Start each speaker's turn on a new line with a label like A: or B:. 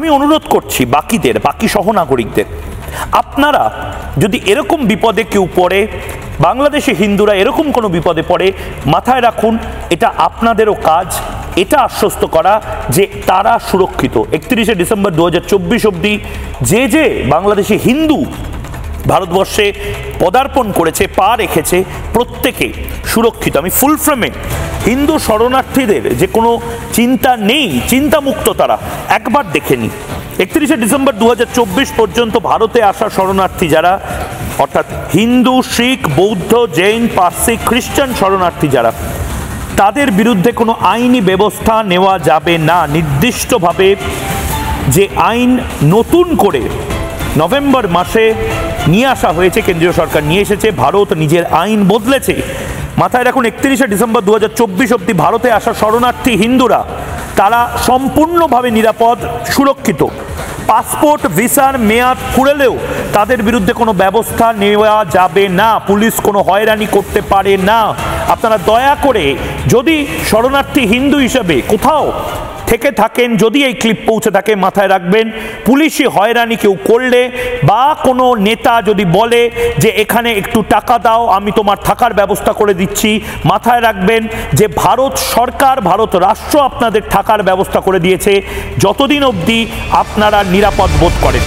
A: আমি অনুরোধ করছি বাকি সহনাগরিকদের, আপনারা যদি এরকম বিপদে কেউ পড়ে, বাংলাদেশে হিন্দুরা এরকম কোনো বিপদে পড়ে, মাথায় রাখুন এটা আপনাদেরও কাজ এটা আশ্বস্ত করা যে তারা সুরক্ষিত। 31শে ডিসেম্বর 2024 অবধি যে বাংলাদেশি হিন্দু ভারতবর্ষে পদার্পণ করেছে, পা রেখেছে, প্রত্যেকে সুরক্ষিত। আমি ফুল ফ্রেমে হিন্দু শরণার্থীদের যে কোনো চিন্তা নেই, চিন্তামুক্ত তারা, একবার দেখে নিই। 31শে ডিসেম্বর 2024 পর্যন্ত ভারতে আসা শরণার্থী যারা, অর্থাৎ হিন্দু, শিখ, বৌদ্ধ, জৈন, পার্সি, খ্রিস্টান শরণার্থী যারা, তাদের বিরুদ্ধে কোনো আইনি ব্যবস্থা নেওয়া যাবে না। নির্দিষ্টভাবে যে আইন নতুন করে নভেম্বর মাসে নিয়ে আসা হয়েছে, কেন্দ্রীয় সরকার নিয়ে এসেছে, ভারত নিজের আইন বদলেছে। মাথায় রাখুন 31শে ডিসেম্বর 2024 অবধি ভারতে আসা শরণার্থী হিন্দুরা তারা সম্পূর্ণভাবে নিরাপদ, সুরক্ষিত। পাসপোর্ট ভিসার মেয়াদ ফুরালেও তাদের বিরুদ্ধে কোনো ব্যবস্থা নেওয়া যাবে না, পুলিশ কোনো হয়রানি করতে পারে না। আপনারা দয়া করে, যদি শরণার্থী হিন্দু হিসেবে কোথাও থেকে থাকেন, যদি এই ক্লিপ পৌঁছে থাকে, মাথায় রাখবেন পুলিশি হয়রানি কেউ করলে বা কোনো নেতা যদি বলে যে এখানে একটু টাকা দাও আমি তোমার থাকার ব্যবস্থা করে দিচ্ছি, মাথায় রাখবেন যে ভারত সরকার, ভারত রাষ্ট্র আপনাদের থাকার ব্যবস্থা করে দিয়েছে যতদিন অবধি আপনারা নিরাপদ বোধ করেন।